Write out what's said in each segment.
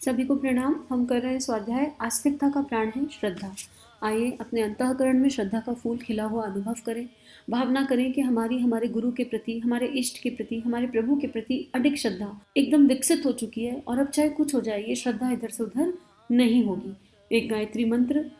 सभी को प्रणाम। हम कर रहे हैं स्वाध्याय आस्तिकता का प्राण है श्रद्धा। आइए अपने अंतःकरण में श्रद्धा का फूल खिला हुआ अनुभव करें। भावना करें कि हमारे गुरु के प्रति, हमारे इष्ट के प्रति, हमारे प्रभु के प्रति अडिग श्रद्धा एकदम विकसित हो चुकी है और अब चाहे कुछ हो जाए ये श्रद्धा इधर से उधर नहीं होगी। एक गायत्री मंत्र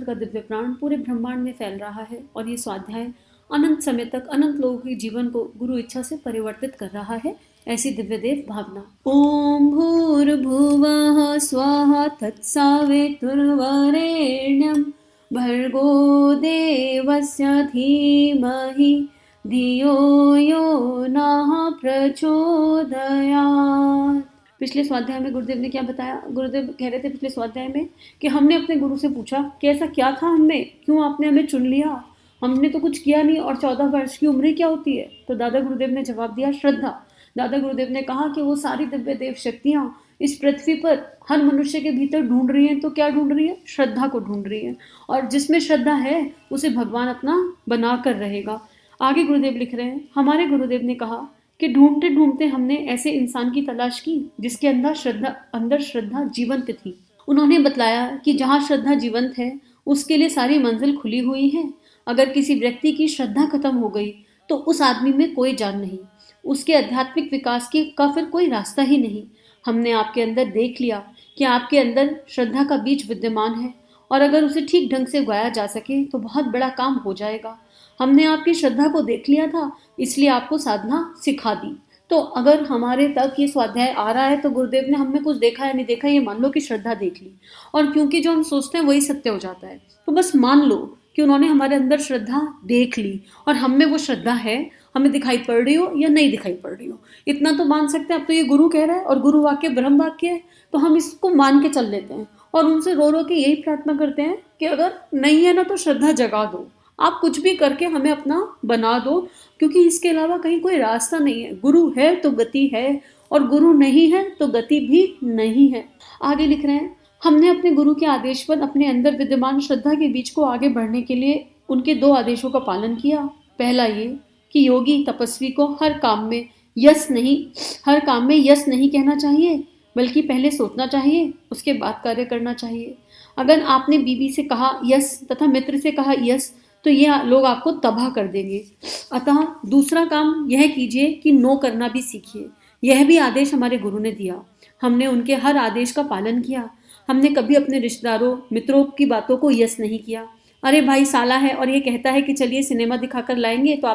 का दिव्य प्राण पूरे ब्रह्मांड में फैल रहा है और ये स्वाध्याय अनंत समय तक अनंत लोगों के जीवन को गुरु इच्छा से परिवर्तित कर रहा है। ऐसी दिव्यदेव भावना। ओम भूर्भुवः स्वः तत्सवितुर्वरेण्यं भर्गो देवस्य धीमहि धियो यो नः प्रचोदयात्। पिछले स्वाध्याय में गुरुदेव ने क्या बताया? गुरुदेव कह रहे थे पिछले स्वाध्याय में कि हमने अपने गुरु से पूछा कि ऐसा क्या था हमें, क्यों आपने हमें चुन लिया, हमने तो कुछ किया नहीं और 14 वर्ष की उम्र क्या होती है? तो दादा गुरुदेव ने जवाब दिया, श्रद्धा। दादा गुरुदेव ने कहा कि वो सारी दिव्य देव शक्तियाँ इस पृथ्वी पर हर मनुष्य के भीतर ढूंढ रही हैं। तो क्या ढूंढ रही है? श्रद्धा को ढूंढ रही है, और जिसमें श्रद्धा है उसे भगवान अपना बना कर रहेगा। आगे गुरुदेव लिख रहे हैं, हमारे गुरुदेव ने कहा कि ढूंढते ढूंढते हमने ऐसे इंसान की तलाश की जिसके अंदर श्रद्धा जीवंत थी। उन्होंने बतलाया कि जहाँ श्रद्धा जीवंत है उसके लिए सारी मंजिल खुली हुई है। अगर किसी व्यक्ति की श्रद्धा खत्म हो गई तो उस आदमी में कोई जान नहीं, उसके आध्यात्मिक विकास का फिर कोई रास्ता ही नहीं। हमने आपके अंदर देख लिया कि आपके अंदर श्रद्धा का बीज विद्यमान है और अगर उसे ठीक ढंग से उगाया जा सके तो बहुत बड़ा काम हो जाएगा। हमने आपकी श्रद्धा को देख लिया था, इसलिए आपको साधना सिखा दी। तो अगर हमारे तक ये स्वाध्याय आ रहा है तो गुरुदेव ने हमें कुछ देखा या नहीं देखा, ये मान लो कि श्रद्धा देख ली, और क्योंकि जो हम सोचते हैं वही सत्य हो जाता है, तो बस मान लो कि उन्होंने हमारे अंदर श्रद्धा देख ली और हम में वो श्रद्धा है, हमें दिखाई पड़ रही हो या नहीं दिखाई पड़ रही हो, इतना तो मान सकते हैं। अब तो ये गुरु कह रहा है और गुरु वाक्य ब्रह्म वाक्य है, तो हम इसको मान के चल लेते हैं और उनसे रो रो के यही प्रार्थना करते हैं कि अगर नहीं है ना तो श्रद्धा जगा दो, आप कुछ भी करके हमें अपना बना दो, क्योंकि इसके अलावा कहीं कोई रास्ता नहीं है। गुरु है तो गति है और गुरु नहीं है तो गति भी नहीं है। आगे लिख रहे हैं, हमने अपने गुरु के आदेश पर अपने अंदर विद्यमान श्रद्धा के बीज को आगे बढ़ने के लिए उनके 2 आदेशों का पालन किया। पहला ये कि योगी तपस्वी को हर काम में यस नहीं कहना चाहिए, बल्कि पहले सोचना चाहिए, उसके बाद कार्य करना चाहिए। अगर आपने बीवी से कहा यस तथा मित्र से कहा यस तो ये लोग आपको तबाह कर देंगे। अतः दूसरा काम यह कीजिए कि नो करना भी सीखिए। यह भी आदेश हमारे गुरु ने दिया। हमने उनके हर आदेश का पालन किया। हमने कभी अपने रिश्तेदारों मित्रों की बातों को यस नहीं किया। अरे भाई साला है और ये कहता है कि चलिए सिनेमा दिखाकर लाएंगे तो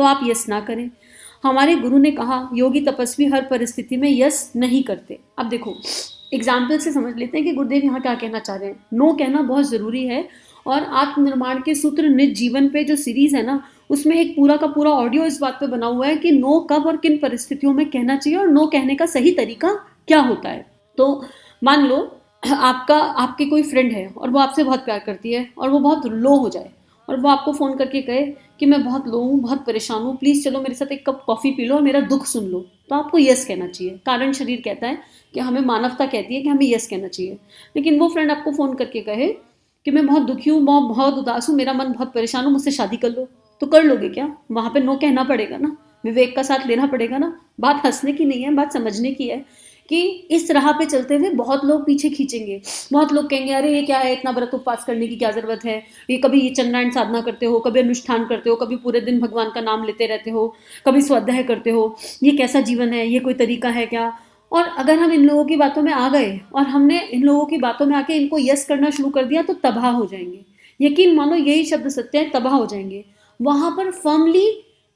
आप यस ना करें। हमारे गुरु ने कहा योगी तपस्वी हर परिस्थिति में यस नहीं करते। अब देखो एग्जाम्पल से समझ लेते हैं कि गुरुदेव यहाँ क्या कहना चाह रहे हैं। नो कहना बहुत जरूरी है, और आत्मनिर्माण के सूत्र निज जीवन पे जो सीरीज है ना, उसमें एक पूरा का पूरा ऑडियो इस बात पे बना हुआ है कि नो कब और किन परिस्थितियों में कहना चाहिए और नो कहने का सही तरीका क्या होता है। तो मान लो आपके कोई फ्रेंड है और वो आपसे बहुत प्यार करती है और वो बहुत लो हो जाए और वो आपको फ़ोन करके कहे कि मैं बहुत लो हूँ, बहुत परेशान हूँ, प्लीज़ चलो मेरे साथ एक कप कॉफ़ी पी लो और मेरा दुख सुन लो, तो आपको यस कहना चाहिए। कारण शरीर कहता है कि हमें मानवता कहती है कि हमें यस कहना चाहिए। लेकिन वो फ्रेंड आपको फ़ोन करके कहे कि मैं बहुत दुखी हूँ, बहुत उदास हूँ, मेरा मन बहुत परेशान हूँ, मुझसे शादी कर लो, तो कर लोगे क्या? वहाँ पे नो कहना पड़ेगा ना, विवेक का साथ लेना पड़ेगा ना। बात हंसने की नहीं है, बात समझने की है कि इस राह पे चलते हुए बहुत लोग पीछे खींचेंगे। बहुत लोग कहेंगे अरे ये क्या है, इतना व्रत उपवास करने की क्या ज़रूरत है, ये कभी ये चंद्रायण साधना करते हो, कभी अनुष्ठान करते हो, कभी पूरे दिन भगवान का नाम लेते रहते हो, कभी स्वाध्याय करते हो, ये कैसा जीवन है, ये कोई तरीका है क्या? और अगर हम इन लोगों की बातों में आ गए और हमने इन लोगों की बातों में आके इनको यस करना शुरू कर दिया तो तबाह हो जाएंगे। यकीन मानो यही शब्द सत्य है, तबाह हो जाएंगे। वहां पर फर्मली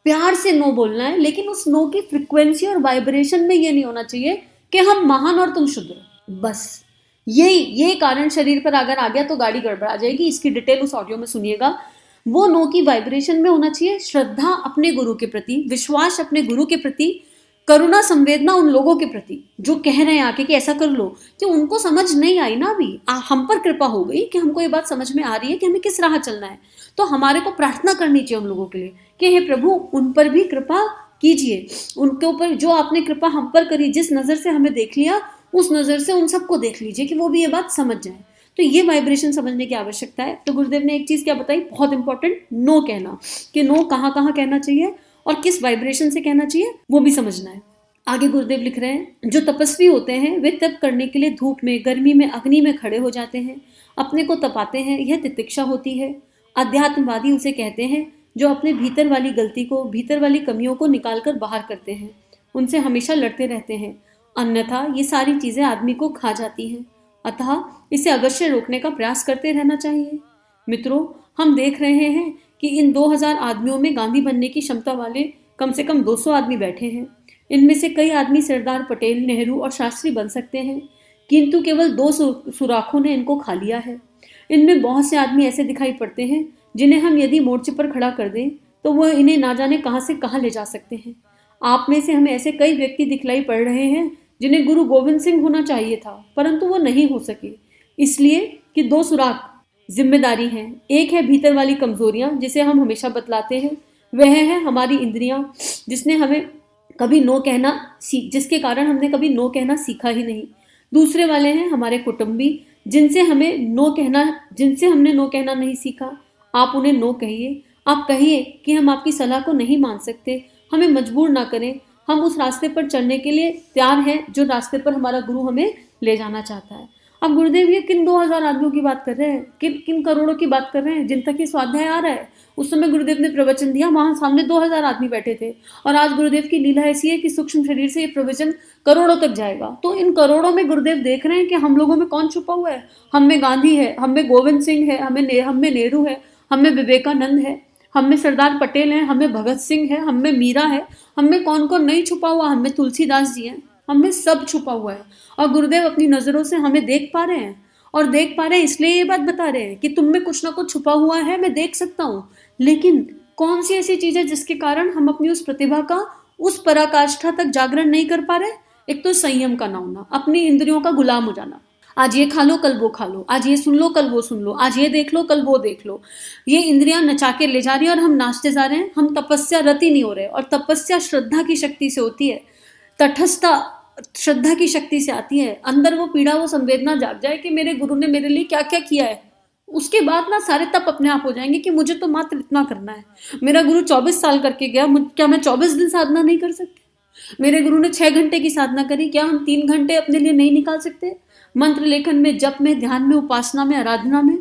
प्यार से नो बोलना है, लेकिन उस नो की फ्रिक्वेंसी और वाइब्रेशन में ये नहीं होना चाहिए कि हम महान और तुम शुद्र। बस ये कारण शरीर पर अगर आ गया तो गाड़ी गड़बड़ा जाएगी। इसकी डिटेल उस ऑडियो में सुनिएगा। वो नो की वाइब्रेशन में होना चाहिए श्रद्धा अपने गुरु के प्रति, विश्वास अपने गुरु के प्रति, करुणा संवेदना उन लोगों के प्रति जो कह रहे हैं आके कि ऐसा कर लो, कि उनको समझ नहीं आई ना अभी, हम पर कृपा हो गई कि हमको ये बात समझ में आ रही है कि हमें किस राह चलना है, तो हमारे को प्रार्थना करनी चाहिए उन लोगों के लिए कि हे प्रभु उन पर भी कृपा कीजिए, उनके ऊपर जो आपने कृपा हम पर करी, जिस नज़र से हमें देख लिया उस नज़र से उन सबको देख लीजिए कि वो भी ये बात समझ जाए। तो ये वाइब्रेशन समझने की आवश्यकता है। तो गुरुदेव ने एक चीज़ क्या बताई, बहुत इंपॉर्टेंट, नो कहना, कि नो कहाँ कहाँ कहना चाहिए और किस वाइब्रेशन से कहना चाहिए वो भी समझना है। आगे गुरुदेव लिख रहे हैं, जो तपस्वी होते हैं वे तप करने के लिए धूप में, गर्मी में, अग्नि में खड़े हो जाते हैं, अपने को तपाते हैं, यह तितिक्षा होती है। अध्यात्मवादी उसे कहते हैं जो अपने भीतर वाली गलती को, भीतर वाली कमियों को निकालकर बाहर करते हैं, उनसे हमेशा लड़ते रहते हैं, अन्यथा ये सारी चीजें आदमी को खा जाती हैं। अतः इसे अवश्य रोकने का प्रयास करते रहना चाहिए। मित्रों, हम देख रहे हैं कि इन 2000 आदमियों में गांधी बनने की क्षमता वाले कम से कम 200 आदमी बैठे हैं। इनमें से कई आदमी सरदार पटेल, नेहरू और शास्त्री बन सकते हैं, किंतु केवल 2 सुराखों ने इनको खा लिया है। इनमें बहुत से आदमी ऐसे दिखाई पड़ते हैं जिन्हें हम यदि मोर्चे पर खड़ा कर दें तो वह इन्हें ना जाने कहां से कहां ले जा सकते हैं। आप में से हमें ऐसे कई व्यक्ति दिखलाई पड़ रहे हैं जिन्हें गुरु गोविंद सिंह होना चाहिए था, परंतु वो नहीं हो सके, इसलिए कि 2 सुराख जिम्मेदारी है। एक है भीतर वाली कमजोरियां जिसे हम हमेशा बतलाते हैं, वह है हमारी इंद्रियां जिसने हमें कभी नो कहना जिसके कारण हमने कभी नो कहना सीखा ही नहीं। दूसरे वाले हैं हमारे कुटुंबी जिनसे हमने नो कहना नहीं सीखा। आप उन्हें नो कहिए, आप कहिए कि हम आपकी सलाह को नहीं मान सकते, हमें मजबूर ना करें, हम उस रास्ते पर चलने के लिए तैयार हैं जो रास्ते पर हमारा गुरु हमें ले जाना चाहता है। अब गुरुदेव ये किन 2000 आदमियों की बात कर रहे हैं, किन किन करोड़ों की बात कर रहे हैं जिन तक ये स्वाध्याय आ रहा है। उस समय गुरुदेव ने प्रवचन दिया, वहां सामने 2000 आदमी बैठे थे, और आज गुरुदेव की लीला ऐसी है कि सूक्ष्म शरीर से ये प्रवचन करोड़ों तक जाएगा। तो इन करोड़ों में गुरुदेव देख रहे हैं कि हम लोगों में कौन छुपा हुआ है। हम में गांधी है, हम में गोविंद सिंह है, हम में नेहरू है, हम में विवेकानंद है, हम में सरदार पटेल है, हम में भगत सिंह है, हम में मीरा है, हम में कौन कौन नहीं छुपा हुआ, हम में तुलसीदास जी हैं, हम में सब छुपा हुआ है। और गुरुदेव अपनी नजरों से हमें देख पा रहे हैं, और देख पा रहे हैं इसलिए ये बात बता रहे हैं कि तुम में कुछ ना कुछ छुपा हुआ है, मैं देख सकता हूँ। लेकिन कौन सी ऐसी चीज है जिसके कारण हम अपनी उस प्रतिभा का, उस पराकाष्ठा तक जागरण नहीं कर पा रहे। एक तो संयम का ना होना, अपनी इंद्रियों का गुलाम हो जाना। आज ये खा लो, कल वो खा लो, आज ये सुन लो, कल वो सुन लो, आज ये देख लो, कल वो देख लो। ये इंद्रियां नचा के ले जा रही है और हम नाचते जा रहे हैं, हम तपस्या रति नहीं हो रहे। और तपस्या श्रद्धा की शक्ति से होती है, तटस्थता श्रद्धा की शक्ति से आती है। अंदर वो पीड़ा, वो संवेदना जाग जाए कि मेरे गुरु ने मेरे लिए क्या क्या किया है, उसके बाद ना सारे तप अपने आप हो जाएंगे कि मुझे तो मात्र इतना करना है। मेरा गुरु 24 साल करके गया, क्या मैं 24 दिन साधना नहीं कर सकती? मेरे गुरु ने 6 घंटे की साधना करी, क्या हम 3 घंटे अपने लिए नहीं निकाल सकते? मंत्र लेखन में, जप में, ध्यान में, उपासना में, आराधना में,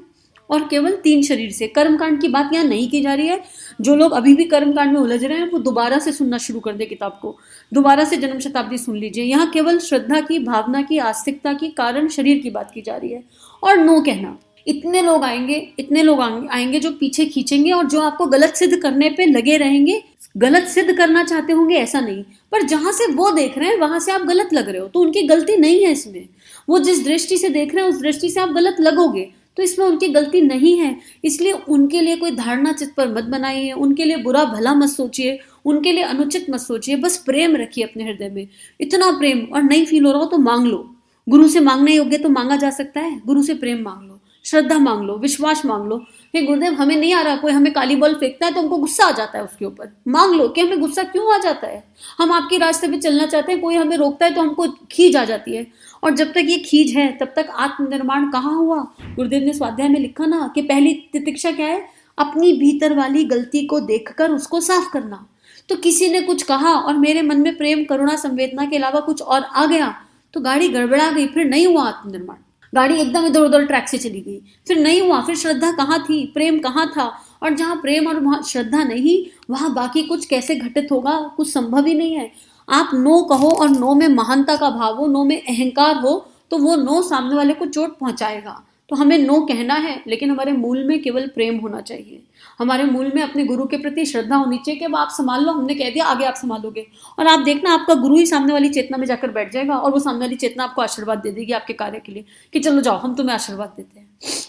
और केवल 3 शरीर से। कर्मकांड की बात यहाँ नहीं की जा रही है। जो लोग अभी भी कर्मकांड में उलझ रहे हैं वो दोबारा से सुनना शुरू कर दे किताब को, दोबारा से जन्म शताब्दी सुन लीजिए। यहाँ केवल श्रद्धा की, भावना की, आस्तिकता की, कारण शरीर की बात की जा रही है। और नो कहना, इतने लोग आएंगे जो पीछे खींचेंगे और जो आपको गलत सिद्ध करने पे लगे रहेंगे। गलत सिद्ध करना चाहते होंगे ऐसा नहीं, पर जहां से वो देख रहे हैं वहां से आप गलत लग रहे हो, तो उनकी गलती नहीं है इसमें। वो जिस दृष्टि से देख रहे हैं उस दृष्टि से आप गलत लगोगे, तो इसमें उनकी गलती नहीं है। इसलिए उनके लिए कोई धारणा चित्त पर मत बनाइए, उनके लिए बुरा भला मत सोचिए, उनके लिए अनुचित मत सोचिए। बस प्रेम रखिए अपने हृदय में, इतना प्रेम। और नहीं फील हो रहा हो तो मांग लो, गुरु से मांगने योग्य तो मांगा जा सकता है। गुरु से प्रेम मांग लो, श्रद्धा मांग लो, विश्वास मांग लो। हे गुरुदेव, हमें नहीं आ रहा, कोई हमें काली बॉल फेंकता है तो हमको गुस्सा आ जाता है उसके ऊपर। मांग लो कि हमें गुस्सा क्यों आ जाता है। हम आपके रास्ते पे चलना चाहते हैं, कोई हमें रोकता है तो हमको खींच आ जाती है। और जब तक ये खींच है तब तक आत्मनिर्माण कहाँ हुआ। गुरुदेव ने स्वाध्याय में लिखा ना कि पहली तितिक्षा क्या है, अपनी भीतर वाली गलती को देखकर उसको साफ करना। तो किसी ने कुछ कहा और मेरे मन में प्रेम, करुणा, संवेदना के अलावा कुछ और आ गया तो गाड़ी गड़बड़ा गई, फिर नहीं हुआ आत्मनिर्माण। गाड़ी एकदम इधर उधर ट्रैक से चली गई, फिर नहीं हुआ। फिर श्रद्धा कहाँ थी, प्रेम कहाँ था? और जहाँ प्रेम और वहाँ श्रद्धा नहीं, वहां बाकी कुछ कैसे घटित होगा? कुछ संभव ही नहीं है। आप नो कहो और नो में महानता का भाव हो, नो में अहंकार हो, तो वो नो सामने वाले को चोट पहुंचाएगा। तो हमें नो कहना है, लेकिन हमारे मूल में केवल प्रेम होना चाहिए। हमारे मूल में अपने गुरु के प्रति श्रद्धा होनी चाहिए कि अब आप संभाल लो, हमने कह दिया, आगे आप संभालोगे। और आप देखना, आपका गुरु ही सामने वाली चेतना में जाकर बैठ जाएगा और वो सामने वाली चेतना आपको आशीर्वाद दे देगी आपके कार्य के लिए कि चलो जाओ, हम तुम्हें आशीर्वाद देते हैं।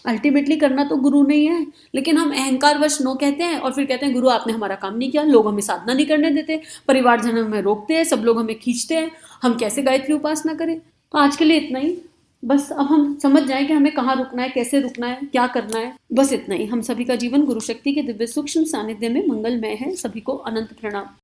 अल्टीमेटली करना तो गुरु नहीं है, लेकिन हम अहंकारवश नो कहते हैं और फिर कहते हैं गुरु आपने हमारा काम नहीं किया, लोग हमें साधना नहीं करने देते, परिवारजन हमें रोकते हैं, सब लोग हमें खींचते हैं, हम कैसे गायत्री उपासना करें। तो आज के लिए इतना ही। बस अब हम समझ जाएं कि हमें कहाँ रुकना है, कैसे रुकना है, क्या करना है। बस इतना ही। हम सभी का जीवन गुरु शक्ति के दिव्य सूक्ष्म सानिध्य में मंगलमय है। सभी को अनंत प्रणाम।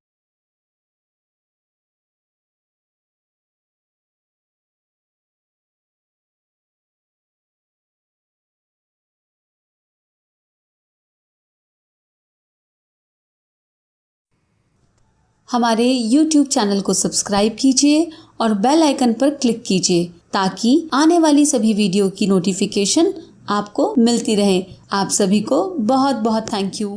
हमारे YouTube चैनल को सब्सक्राइब कीजिए और बेल आइकन पर क्लिक कीजिए ताकि आने वाली सभी वीडियो की नोटिफिकेशन आपको मिलती रहे। आप सभी को बहुत बहुत थैंक यू।